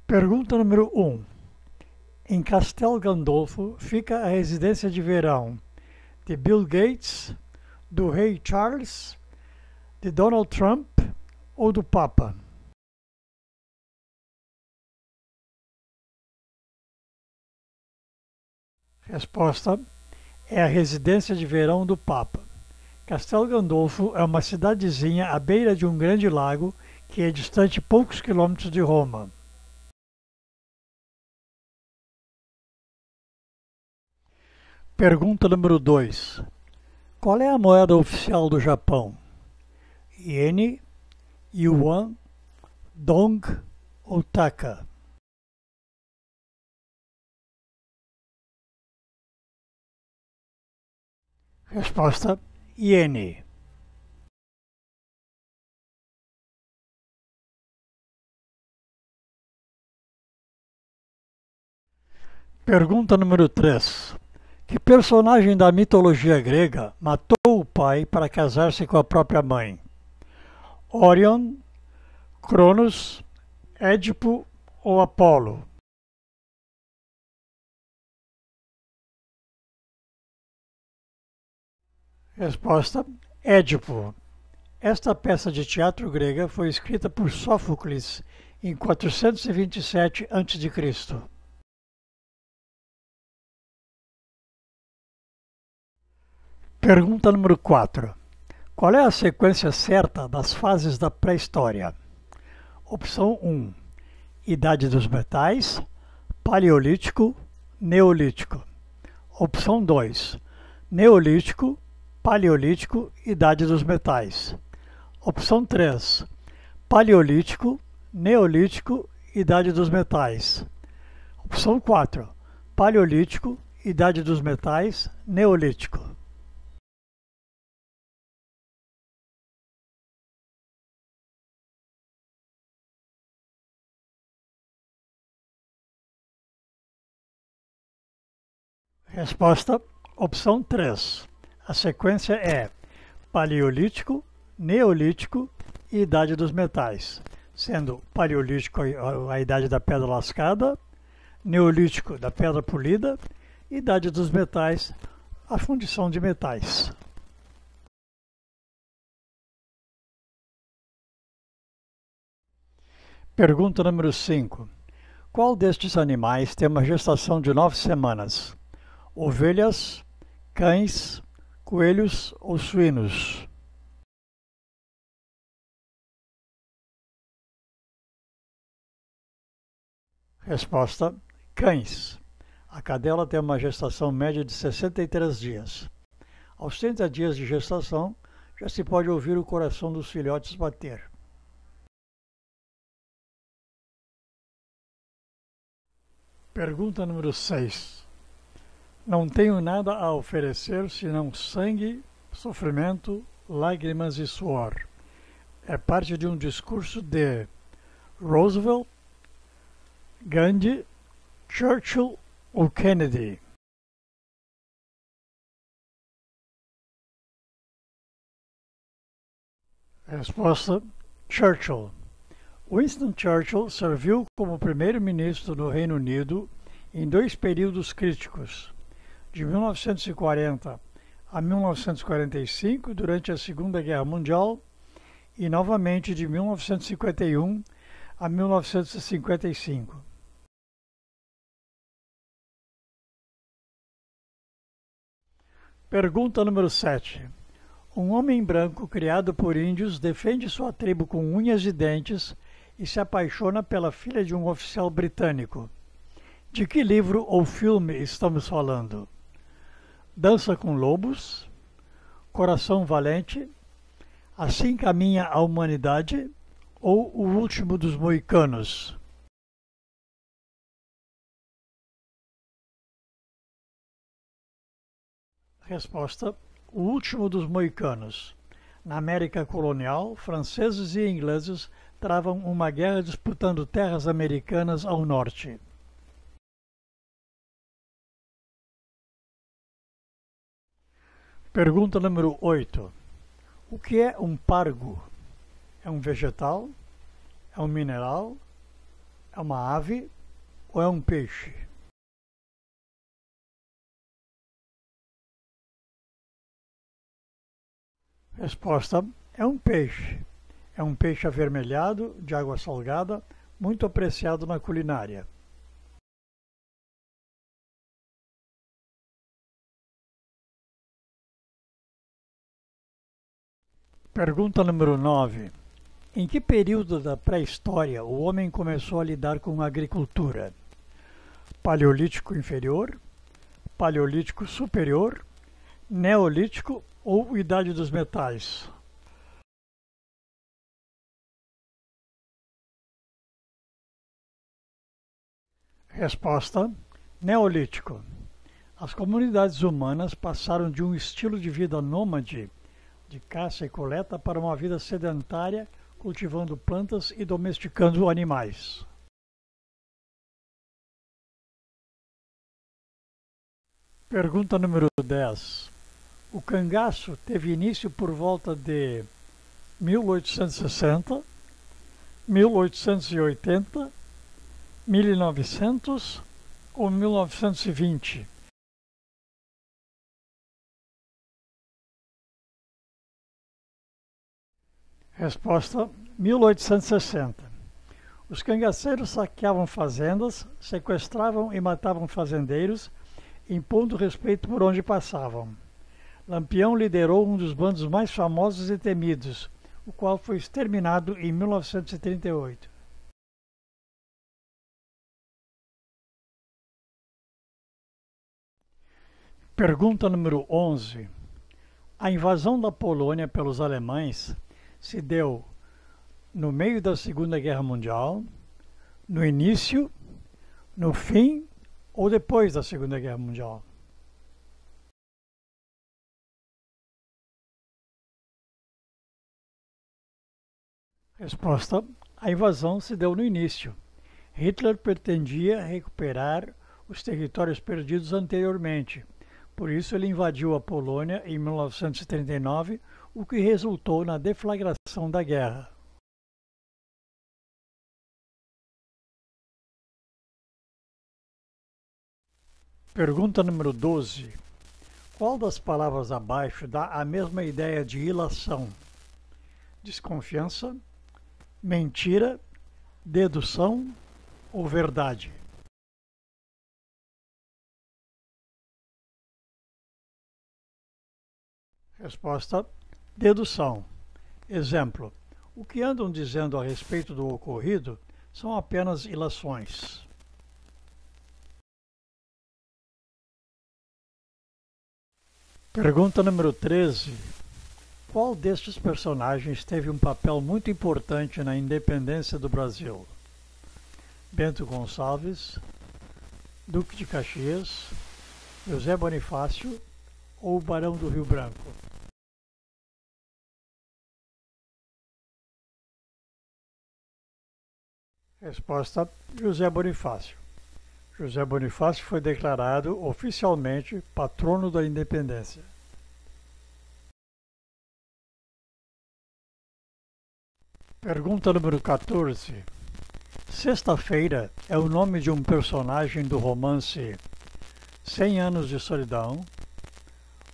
Pergunta número 1. Em Castel Gandolfo fica a residência de verão de Bill Gates, do rei Charles, de Donald Trump ou do Papa? Resposta: é a residência de verão do Papa. Castel Gandolfo é uma cidadezinha à beira de um grande lago que é distante poucos quilômetros de Roma. Pergunta número 2. Qual é a moeda oficial do Japão? Iene, Yuan, Dong ou Taka? Resposta: Iene. Pergunta número 3. Que personagem da mitologia grega matou o pai para casar-se com a própria mãe? Órion, Cronos, Édipo ou Apolo? Resposta: Édipo. Esta peça de teatro grega foi escrita por Sófocles em 427 a.C. Pergunta número 4. Qual é a sequência certa das fases da pré-história? Opção 1. Idade dos metais, Paleolítico, Neolítico. Opção 2. Neolítico, Paleolítico, Idade dos metais. Opção 3. Paleolítico, Neolítico, Idade dos metais. Opção 4. Paleolítico, Idade dos metais, Neolítico. Resposta: opção 3. A sequência é Paleolítico, Neolítico e Idade dos metais, sendo Paleolítico a Idade da Pedra Lascada, Neolítico da Pedra Polida e Idade dos metais a fundição de metais. Pergunta número 5. Qual destes animais tem uma gestação de 9 semanas? Ovelhas, cães, coelhos ou suínos? Resposta: cães. A cadela tem uma gestação média de 63 dias. Aos 30 dias de gestação, já se pode ouvir o coração dos filhotes bater. Pergunta número 6. Não tenho nada a oferecer senão sangue, sofrimento, lágrimas e suor. É parte de um discurso de Roosevelt, Gandhi, Churchill ou Kennedy? Resposta: Churchill. Winston Churchill serviu como primeiro-ministro do Reino Unido em 2 períodos críticos, de 1940 a 1945, durante a Segunda Guerra Mundial, e novamente de 1951 a 1955. Pergunta número 7. Um homem branco criado por índios defende sua tribo com unhas e dentes e se apaixona pela filha de um oficial britânico. De que livro ou filme estamos falando? Dança com Lobos, Coração Valente, Assim Caminha a Humanidade ou O Último dos Moicanos? Resposta: O Último dos Moicanos. Na América colonial, franceses e ingleses travam uma guerra disputando terras americanas ao norte. Pergunta número 8. O que é um pargo? É um vegetal? É um mineral? É uma ave ou é um peixe? Resposta: é um peixe. É um peixe avermelhado, de água salgada, muito apreciado na culinária. Pergunta número 9. Em que período da pré-história o homem começou a lidar com a agricultura? Paleolítico inferior, Paleolítico superior, Neolítico ou Idade dos Metais? Resposta: Neolítico. As comunidades humanas passaram de um estilo de vida nômade, de caça e coleta, para uma vida sedentária, cultivando plantas e domesticando animais. Pergunta número 10. O cangaço teve início por volta de 1860, 1880, 1900 ou 1920? Resposta: 1860. Os cangaceiros saqueavam fazendas, sequestravam e matavam fazendeiros, impondo respeito por onde passavam. Lampião liderou um dos bandos mais famosos e temidos, o qual foi exterminado em 1938. Pergunta número 11. A invasão da Polônia pelos alemães se deu no meio da Segunda Guerra Mundial, no início, no fim ou depois da Segunda Guerra Mundial? Resposta: a invasão se deu no início. Hitler pretendia recuperar os territórios perdidos anteriormente. Por isso, ele invadiu a Polônia em 1939, o que resultou na deflagração da guerra. Pergunta número 12. Qual das palavras abaixo dá a mesma ideia de ilação? Desconfiança, mentira, dedução ou verdade? Resposta: dedução. Exemplo: o que andam dizendo a respeito do ocorrido são apenas ilações. Pergunta número 13. Qual destes personagens teve um papel muito importante na independência do Brasil? Bento Gonçalves, Duque de Caxias, José Bonifácio ou Barão do Rio Branco? Resposta: José Bonifácio. José Bonifácio foi declarado oficialmente patrono da independência. Pergunta número 14. Sexta-feira é o nome de um personagem do romance 100 Anos de Solidão,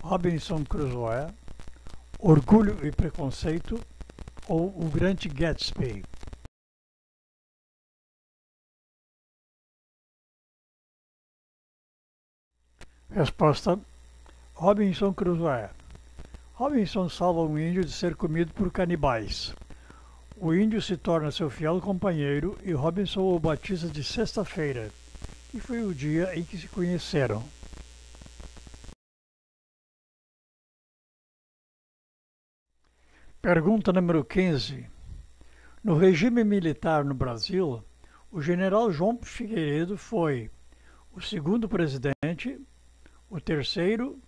Robinson Crusoe, Orgulho e Preconceito ou O Grande Gatsby? Resposta: Robinson Crusoe. Robinson salva um índio de ser comido por canibais. O índio se torna seu fiel companheiro e Robinson o batiza de Sexta-feira, que foi o dia em que se conheceram. Pergunta número 15. No regime militar no Brasil, o general João Figueiredo foi o segundo presidente, o terceiro,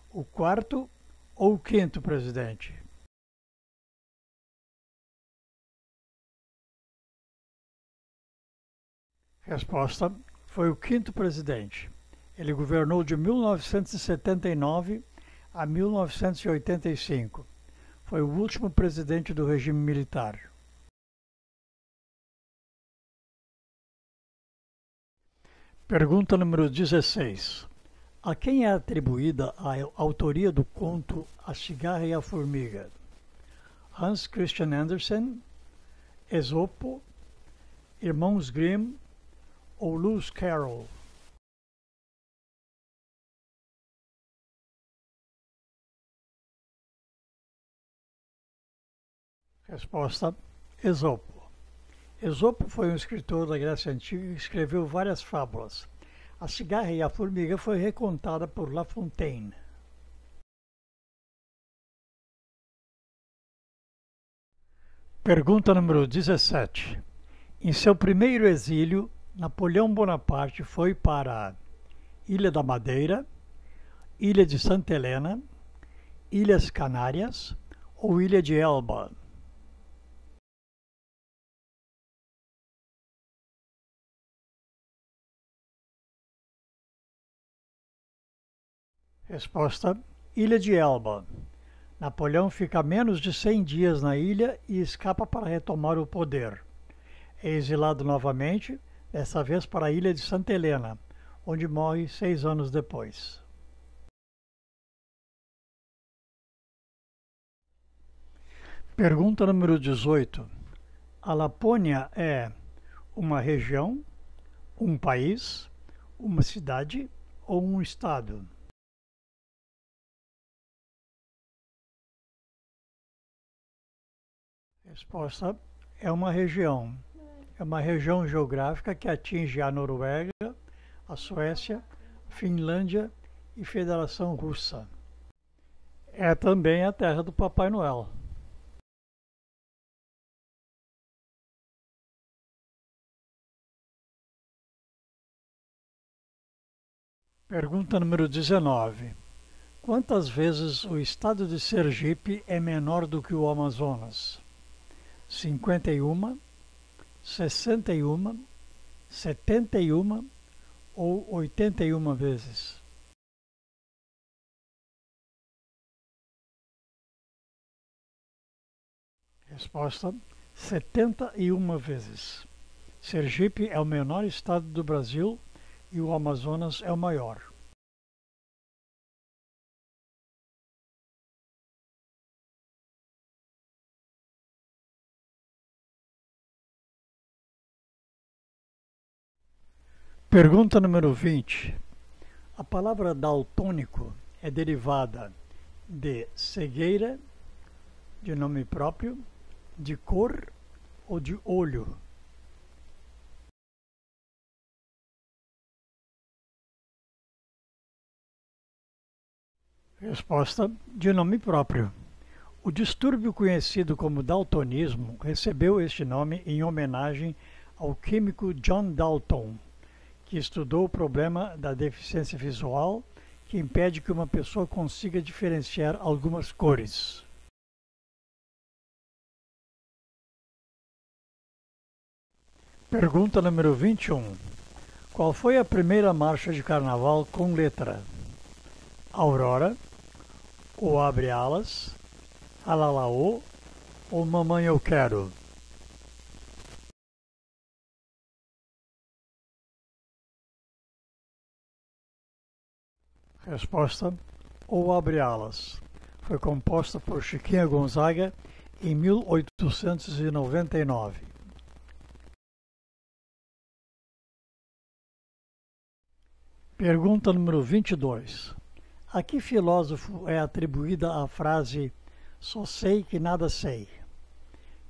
o quarto ou o quinto presidente? Resposta: foi o quinto presidente. Ele governou de 1979 a 1985. Foi o último presidente do regime militar. Pergunta número 16. A quem é atribuída a autoria do conto A Cigarra e a Formiga? Hans Christian Andersen, Esopo, Irmãos Grimm ou Lewis Carroll? Resposta: Esopo. Esopo foi um escritor da Grécia Antiga que escreveu várias fábulas. A Cigarra e a Formiga foi recontada por La Fontaine. Pergunta número 17. Em seu primeiro exílio, Napoleão Bonaparte foi para Ilha da Madeira, Ilha de Santa Helena, Ilhas Canárias ou Ilha de Elba? Resposta: Ilha de Elba. Napoleão fica menos de 100 dias na ilha e escapa para retomar o poder. É exilado novamente, dessa vez para a Ilha de Santa Helena, onde morre 6 anos depois. Pergunta número 18. A Lapônia é uma região, um país, uma cidade ou um estado? Resposta: é uma região. É uma região geográfica que atinge a Noruega, a Suécia, a Finlândia e Federação Russa. É também a terra do Papai Noel. Pergunta número 19. Quantas vezes o estado de Sergipe é menor do que o Amazonas? 51, 61, 71 ou 81 vezes? Resposta: 71 vezes. Sergipe é o menor estado do Brasil e o Amazonas é o maior. Pergunta número 20. A palavra daltônico é derivada de cegueira, de nome próprio, de cor ou de olho? Resposta: de nome próprio. O distúrbio conhecido como daltonismo recebeu este nome em homenagem ao químico John Dalton, que estudou o problema da deficiência visual que impede que uma pessoa consiga diferenciar algumas cores. Pergunta número 21. Qual foi a primeira marcha de carnaval com letra? Aurora, O Abre Alas, Alalaô ou Mamãe Eu Quero? Resposta: O Abre Alas. Foi composta por Chiquinha Gonzaga em 1899. Pergunta número 22. A que filósofo é atribuída a frase "só sei que nada sei"?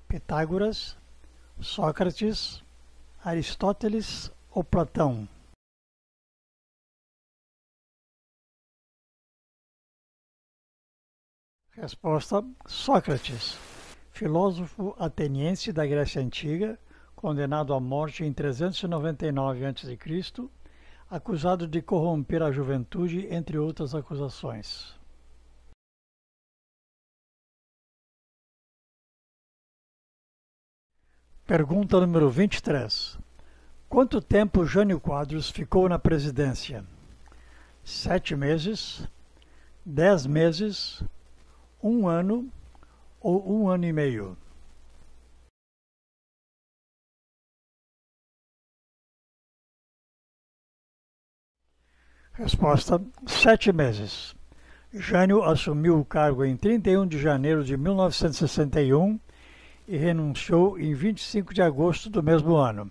Pitágoras, Sócrates, Aristóteles ou Platão? Resposta: Sócrates, filósofo ateniense da Grécia Antiga, condenado à morte em 399 a.C., acusado de corromper a juventude, entre outras acusações. Pergunta número 23. Quanto tempo Jânio Quadros ficou na presidência? 7 meses, 10 meses, 1 ano ou 1 ano e meio? Resposta: 7 meses. Jânio assumiu o cargo em 31 de janeiro de 1961 e renunciou em 25 de agosto do mesmo ano.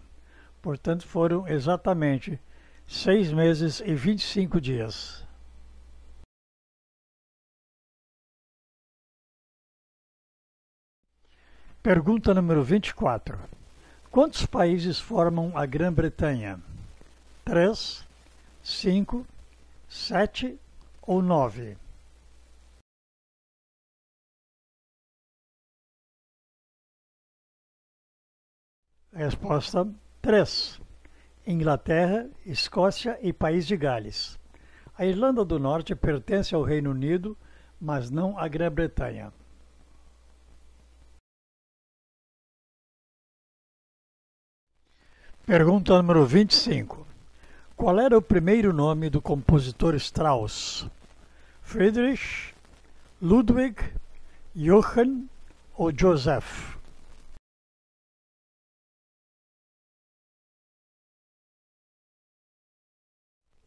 Portanto, foram exatamente 6 meses e 25 dias. Pergunta número 24. Quantos países formam a Grã-Bretanha? 3, 5, 7 ou 9? Resposta: 3. Inglaterra, Escócia e País de Gales. A Irlanda do Norte pertence ao Reino Unido, mas não à Grã-Bretanha. Pergunta número 25. Qual era o primeiro nome do compositor Strauss? Friedrich, Ludwig, Johann ou Joseph?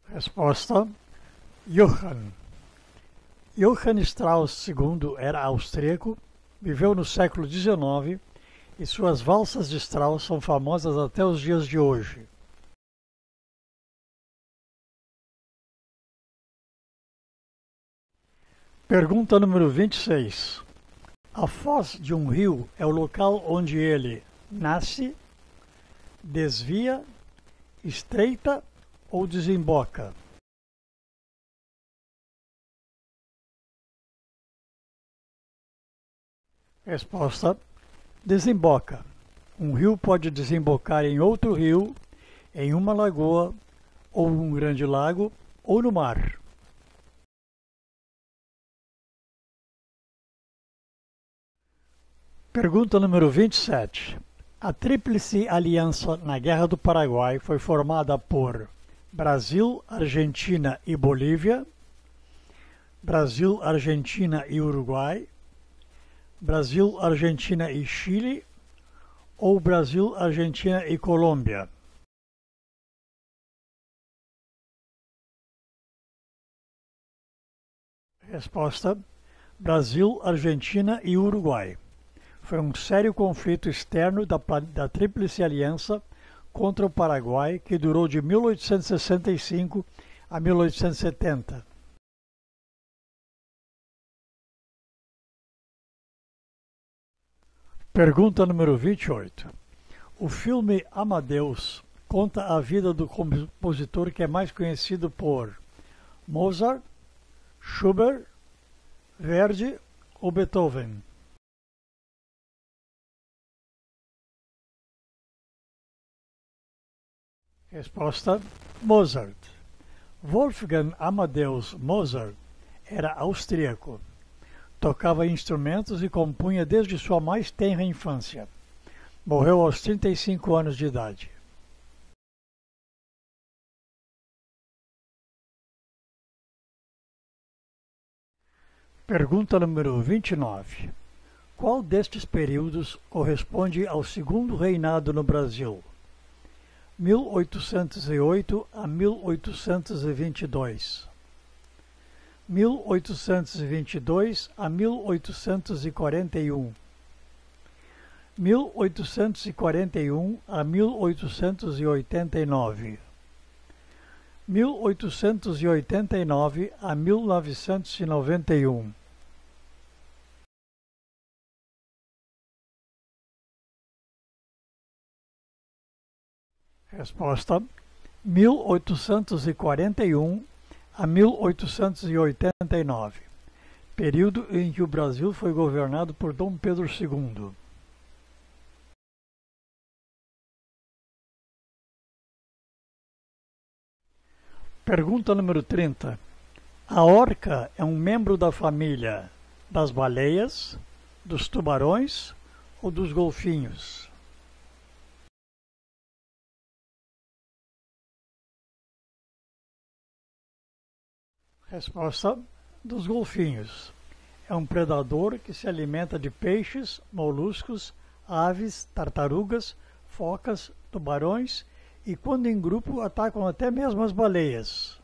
Resposta: Johann. Johann Strauss II era austríaco, viveu no século XIX e suas valsas de Strauss são famosas até os dias de hoje. Pergunta número 26. A foz de um rio é o local onde ele nasce, desvia, estreita ou desemboca? Resposta: desemboca. Um rio pode desembocar em outro rio, em uma lagoa, ou um grande lago, ou no mar. Pergunta número 27. A Tríplice Aliança na Guerra do Paraguai foi formada por Brasil, Argentina e Bolívia, Brasil, Argentina e Uruguai, Brasil, Argentina e Chile ou Brasil, Argentina e Colômbia? Resposta: Brasil, Argentina e Uruguai. Foi um sério conflito externo da Tríplice Aliança contra o Paraguai que durou de 1865 a 1870. Pergunta número 28. O filme Amadeus conta a vida do compositor que é mais conhecido por Mozart, Schubert, Verdi ou Beethoven? Resposta: Mozart. Wolfgang Amadeus Mozart era austríaco. Tocava instrumentos e compunha desde sua mais tenra infância. Morreu aos 35 anos de idade. Pergunta número 29. Qual destes períodos corresponde ao segundo reinado no Brasil? 1808 a 1822. 1822 a 1841. 1841 a 1889. 1889 a 1991. Resposta: 1841 a 1889, período em que o Brasil foi governado por Dom Pedro II. Pergunta número 30. A orca é um membro da família das baleias, dos tubarões ou dos golfinhos? Resposta: dos golfinhos. É um predador que se alimenta de peixes, moluscos, aves, tartarugas, focas, tubarões e, quando em grupo, atacam até mesmo as baleias.